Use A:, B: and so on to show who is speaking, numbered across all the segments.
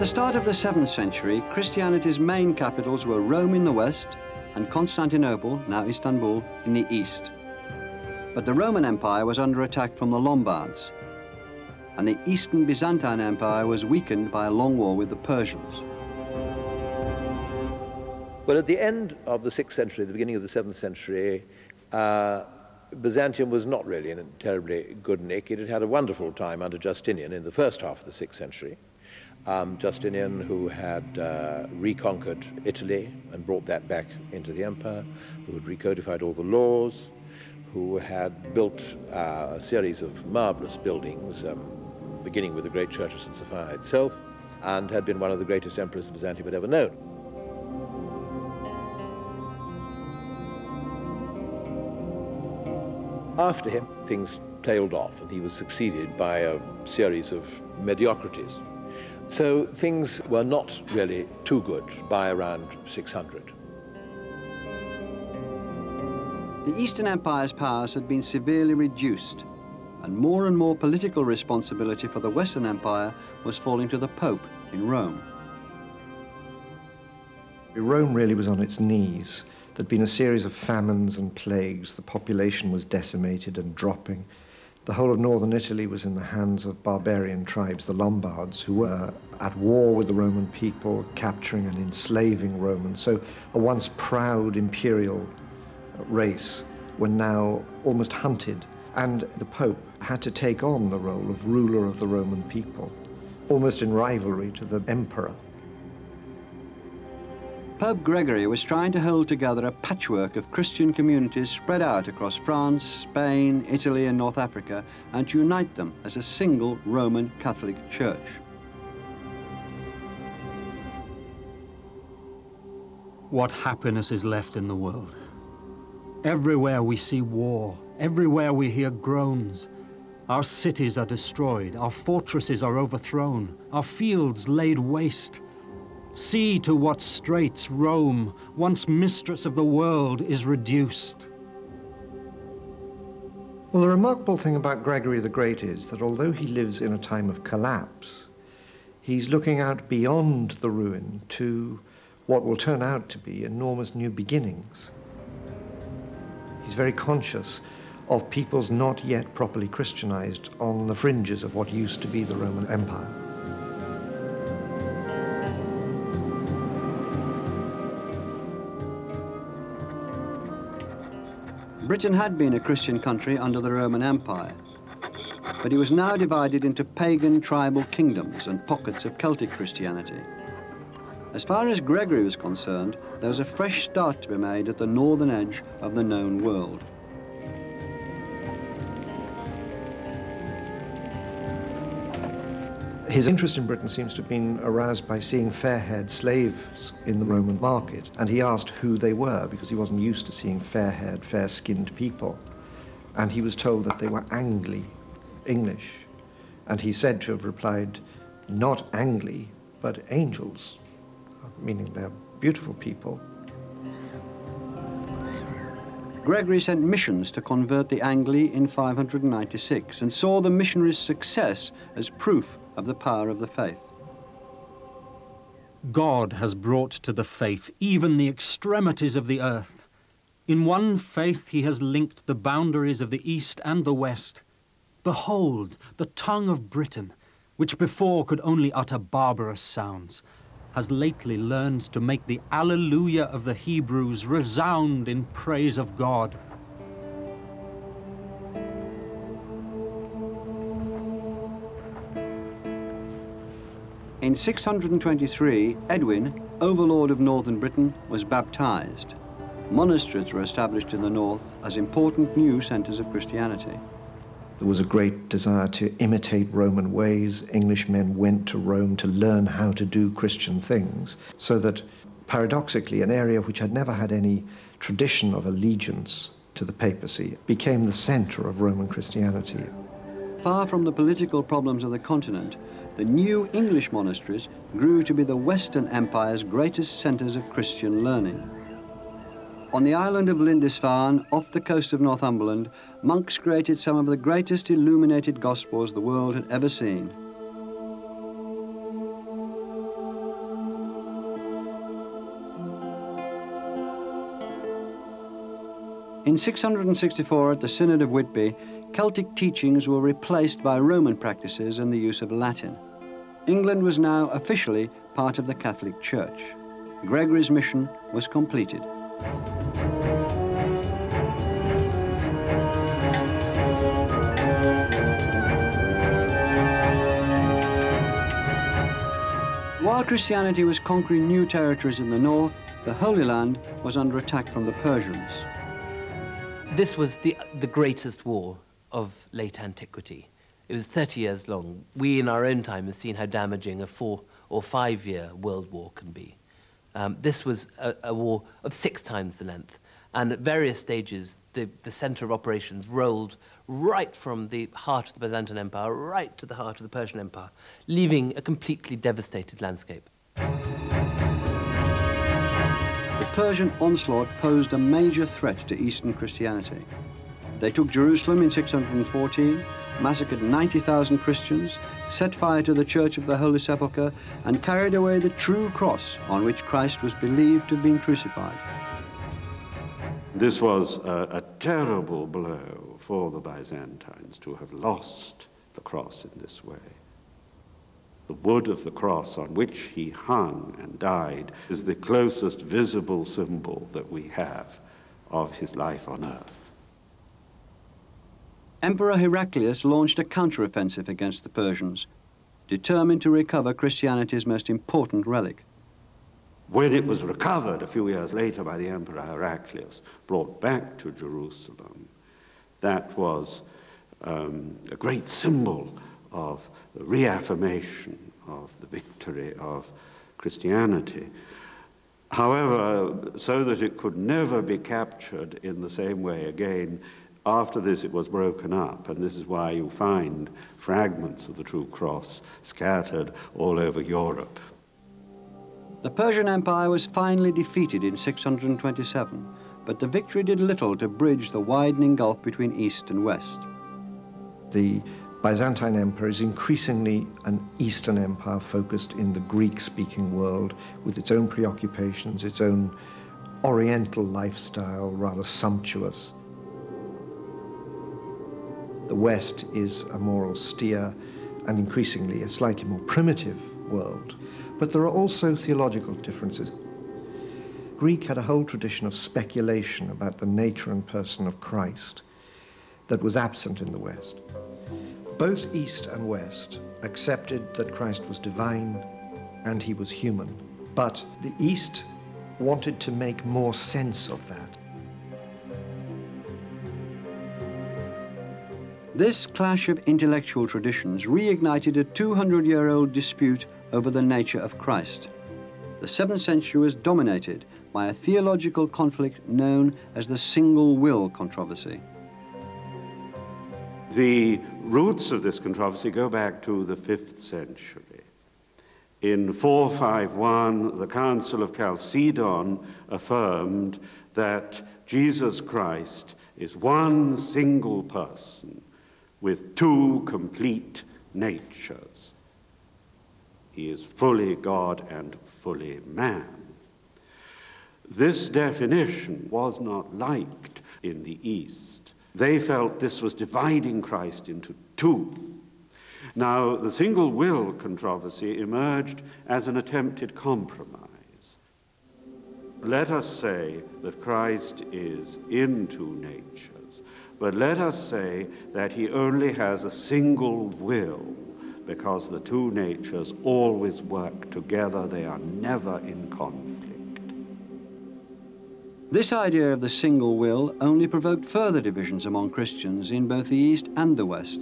A: the start of the 7th century, Christianity's main capitals were Rome in the west and Constantinople, now Istanbul, in the east. But the Roman Empire was under attack from the Lombards, and the Eastern Byzantine Empire was weakened by a long war with the Persians.
B: Well, at the end of the 6th century, the beginning of the 7th century, Byzantium was not really in a terribly good nick. It had had a wonderful time under Justinian in the first half of the 6th century. Justinian, who had reconquered Italy and brought that back into the empire, who had recodified all the laws, who had built a series of marvelous buildings, beginning with the great church of St. Sophia itself, and had been one of the greatest emperors Byzantium had ever known. After him, things tailed off, and he was succeeded by a series of mediocrities. So things were not really too good by around 600.
A: The Eastern Empire's powers had been severely reduced, and more political responsibility for the Western Empire was falling to the Pope in Rome.
C: Rome really was on its knees. There'd been a series of famines and plagues. The population was decimated and dropping. The whole of northern Italy was in the hands of barbarian tribes, the Lombards, who were at war with the Roman people, capturing and enslaving Romans. So a once proud imperial race were now almost hunted, and the Pope had to take on the role of ruler of the Roman people, almost in rivalry to the emperor.
A: Pope Gregory was trying to hold together a patchwork of Christian communities spread out across France, Spain, Italy, and North Africa, and to unite them as a single Roman Catholic Church.
D: What happiness is left in the world? Everywhere we see war, everywhere we hear groans. Our cities are destroyed, our fortresses are overthrown, our fields laid waste. See to what straits Rome, once mistress of the world, is reduced.
C: Well, the remarkable thing about Gregory the Great is that although he lives in a time of collapse, he's looking out beyond the ruin to what will turn out to be enormous new beginnings. He's very conscious of peoples not yet properly Christianized on the fringes of what used to be the Roman Empire.
A: Britain had been a Christian country under the Roman Empire, but it was now divided into pagan tribal kingdoms and pockets of Celtic Christianity. As far as Gregory was concerned, there was a fresh start to be made at the northern edge of the known world.
C: His interest in Britain seems to have been aroused by seeing fair-haired slaves in the Roman market, and he asked who they were because he wasn't used to seeing fair-haired, fair-skinned people. And he was told that they were Angli, English, and he said to have replied, not Angli, but angels, meaning they're beautiful people.
A: Gregory sent missions to convert the Angli in 596 and saw the missionaries' success as proof of the power of the faith.
D: God has brought to the faith even the extremities of the earth. In one faith he has linked the boundaries of the east and the west. Behold, the tongue of Britain, which before could only utter barbarous sounds, has lately learned to make the Alleluia of the Hebrews resound in praise of God.
A: In 623, Edwin, overlord of northern Britain, was baptized. Monasteries were established in the north as important new centers of Christianity.
C: There was a great desire to imitate Roman ways. Englishmen went to Rome to learn how to do Christian things, so that, paradoxically, an area which had never had any tradition of allegiance to the papacy became the center of Roman Christianity.
A: Far from the political problems of the continent, the new English monasteries grew to be the Western Empire's greatest centers of Christian learning. On the island of Lindisfarne, off the coast of Northumberland, monks created some of the greatest illuminated gospels the world had ever seen. In 664 at the Synod of Whitby, Celtic teachings were replaced by Roman practices and the use of Latin. England was now officially part of the Catholic Church. Gregory's mission was completed. While Christianity was conquering new territories in the north, the Holy Land was under attack from the Persians.
E: This was the greatest war of late antiquity. It was 30 years long. We in our own time have seen how damaging a 4 or 5 year world war can be. This was a war of 6 times the length, and at various stages the center of operations rolled right from the heart of the Byzantine Empire right to the heart of the Persian Empire, leaving a completely devastated landscape.
A: The Persian onslaught posed a major threat to Eastern Christianity. They took Jerusalem in 614, massacred 90,000 Christians, set fire to the Church of the Holy Sepulchre, and carried away the true cross on which Christ was believed to have been crucified.
F: This was a terrible blow for the Byzantines to have lost the cross in this way. The wood of the cross on which he hung and died is the closest visible symbol that we have of his life on earth.
A: Emperor Heraclius launched a counteroffensive against the Persians, determined to recover Christianity's most important relic.
F: When it was recovered a few years later by the Emperor Heraclius, brought back to Jerusalem, that was a great symbol of the reaffirmation of the victory of Christianity. However, so that it could never be captured in the same way again, after this it was broken up, and this is why you find fragments of the true cross scattered all over Europe.
A: The Persian Empire was finally defeated in 627, but the victory did little to bridge the widening gulf between East and West.
C: The Byzantine Empire is increasingly an Eastern empire focused in the Greek-speaking world with its own preoccupations, its own Oriental lifestyle, rather sumptuous. The West is a more austere and increasingly a slightly more primitive world. But there are also theological differences. Greek had a whole tradition of speculation about the nature and person of Christ that was absent in the West. Both East and West accepted that Christ was divine and he was human, but the East wanted to make more sense of that.
A: This clash of intellectual traditions reignited a 200-year-old dispute over the nature of Christ. The 7th century was dominated by a theological conflict known as the single will controversy.
F: The roots of this controversy go back to the 5th century. In 451, the Council of Chalcedon affirmed that Jesus Christ is one single person with 2 complete natures. He is fully God and fully man. This definition was not liked in the East. They felt this was dividing Christ into 2. Now, the single will controversy emerged as an attempted compromise. Let us say that Christ is in 2 natures, but let us say that he only has a single will, because the 2 natures always work together, they are never in conflict.
A: This idea of the single will only provoked further divisions among Christians in both the East and the West.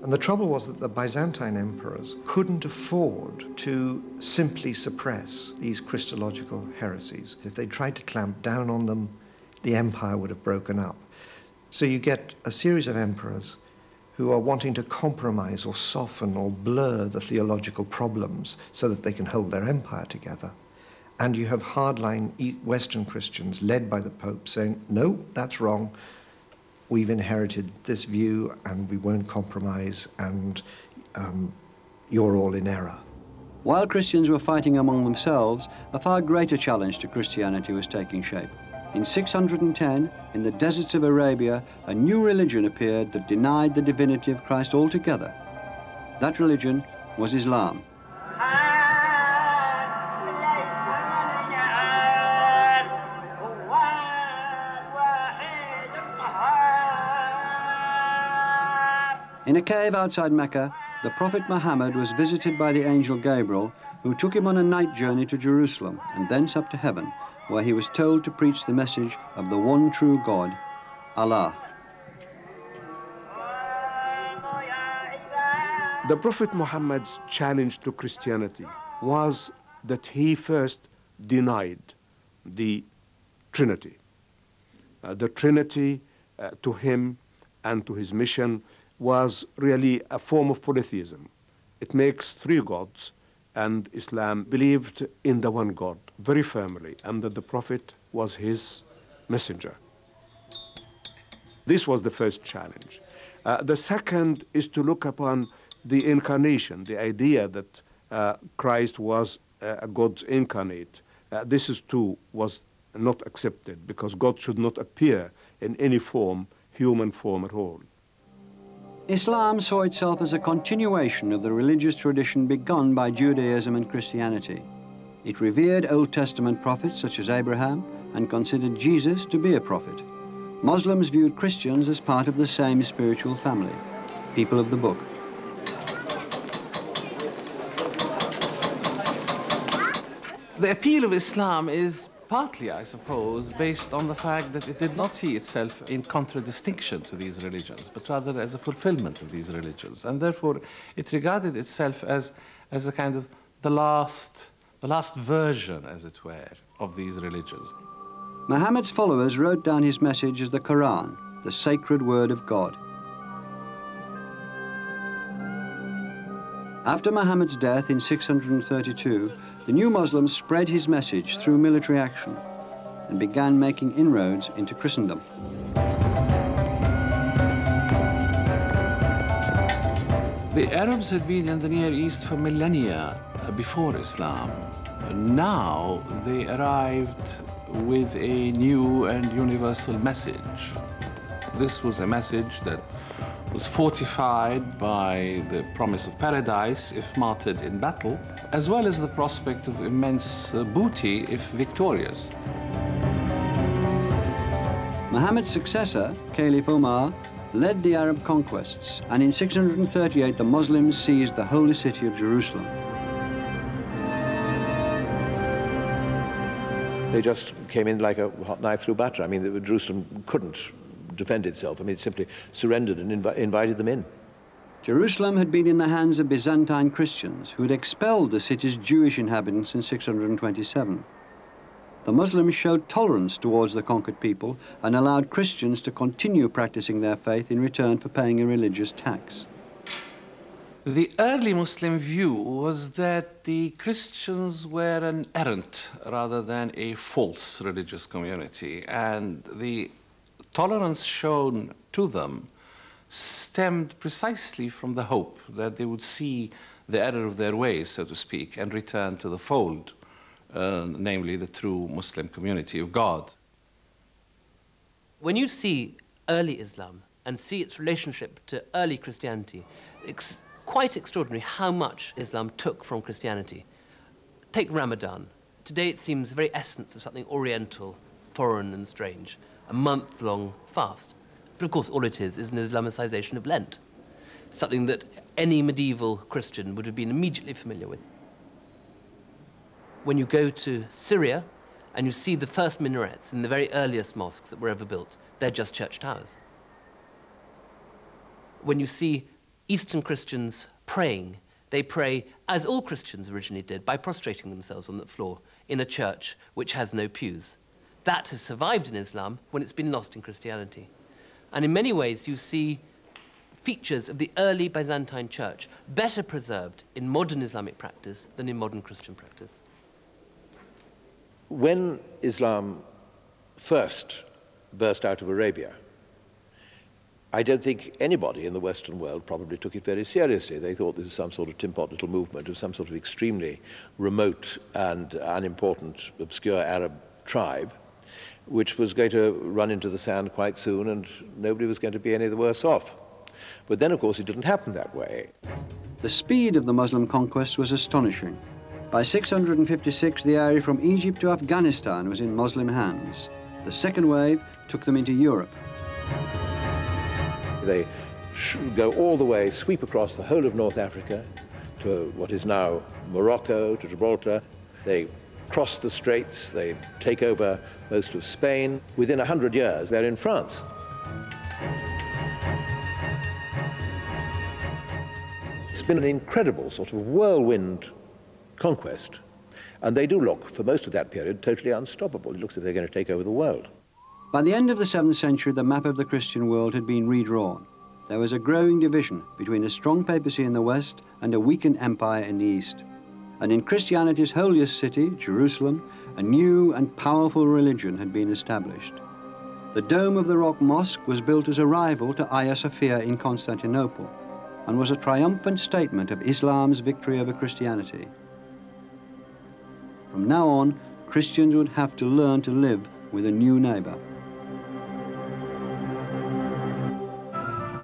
C: And the trouble was that the Byzantine emperors couldn't afford to simply suppress these Christological heresies. If they tried to clamp down on them, the empire would have broken up. So you get a series of emperors who are wanting to compromise or soften or blur the theological problems so that they can hold their empire together. And you have hardline Western Christians led by the Pope saying, no, that's wrong. We've inherited this view and we won't compromise, and you're all in error.
A: While Christians were fighting among themselves, a far greater challenge to Christianity was taking shape. In 610, in the deserts of Arabia, a new religion appeared that denied the divinity of Christ altogether. That religion was Islam. In a cave outside Mecca, the Prophet Muhammad was visited by the angel Gabriel, who took him on a night journey to Jerusalem and thence up to heaven, where he was told to preach the message of the one true God, Allah.
G: The Prophet Muhammad's challenge to Christianity was that he first denied the Trinity. The Trinity to him and to his mission was really a form of polytheism. It makes three gods, and Islam believed in the one God very firmly, and that the Prophet was his messenger. This was the first challenge. The second is to look upon the incarnation, the idea that Christ was a God incarnate. This is too was not accepted, because God should not appear in any form, human form at all.
A: Islam saw itself as a continuation of the religious tradition begun by Judaism and Christianity. It revered Old Testament prophets such as Abraham and considered Jesus to be a prophet. Muslims viewed Christians as part of the same spiritual family, people of the book.
H: The appeal of Islam is partly, I suppose, based on the fact that it did not see itself in contradistinction to these religions, but rather as a fulfillment of these religions. And therefore, it regarded itself as a kind of the last version, as it were, of these religions.
A: Muhammad's followers wrote down his message as the Quran, the sacred word of God. After Muhammad's death in 632, the new Muslims spread his message through military action and began making inroads into Christendom.
H: The Arabs had been in the Near East for millennia before Islam. Now they arrived with a new and universal message. This was a message that was fortified by the promise of paradise if martyred in battle, as well as the prospect of immense booty if victorious.
A: Muhammad's successor, Caliph Umar, led the Arab conquests, and in 638 the Muslims seized the holy city of Jerusalem.
B: They just came in like a hot knife through butter. I mean, Jerusalem couldn't defend itself. I mean, it simply surrendered and invited them in.
A: Jerusalem had been in the hands of Byzantine Christians who had expelled the city's Jewish inhabitants in 627. The Muslims showed tolerance towards the conquered people and allowed Christians to continue practicing their faith in return for paying a religious tax.
H: The early Muslim view was that the Christians were an errant rather than a false religious community, and the tolerance shown to them stemmed precisely from the hope that they would see the error of their ways, so to speak, and return to the fold, namely the true Muslim community of God.
E: When you see early Islam and see its relationship to early Christianity, it's quite extraordinary how much Islam took from Christianity. Take Ramadan. Today it seems the very essence of something oriental, foreign and strange, a month-long fast. But of course all it is an Islamicization of Lent, something that any medieval Christian would have been immediately familiar with. When you go to Syria and you see the first minarets in the very earliest mosques that were ever built, they're just church towers. When you see Eastern Christians praying, they pray, as all Christians originally did, by prostrating themselves on the floor in a church which has no pews. That has survived in Islam when it's been lost in Christianity. And in many ways, you see features of the early Byzantine church better preserved in modern Islamic practice than in modern Christian practice.
B: When Islam first burst out of Arabia, I don't think anybody in the Western world probably took it very seriously. They thought this was some sort of tin-pot little movement of some sort of extremely remote and unimportant, obscure Arab tribe. which was going to run into the sand quite soon, and nobody was going to be any the worse off. But then, of course, it didn't happen that way.
A: The speed of the Muslim conquest was astonishing. By 656, the area from Egypt to Afghanistan was in Muslim hands. The second wave took them into Europe.
B: They go all the way, sweep across the whole of North Africa to what is now Morocco, to Gibraltar. They cross the straits, they take over most of Spain. Within 100 years, they're in France. It's been an incredible sort of whirlwind conquest, and they do look, for most of that period, totally unstoppable. It looks as if they're going to take over the world.
A: By the end of the 7th century, the map of the Christian world had been redrawn. There was a growing division between a strong papacy in the west and a weakened empire in the east. And in Christianity's holiest city, Jerusalem, a new and powerful religion had been established. The Dome of the Rock Mosque was built as a rival to Hagia Sophia in Constantinople and was a triumphant statement of Islam's victory over Christianity. From now on, Christians would have to learn to live with a new neighbor.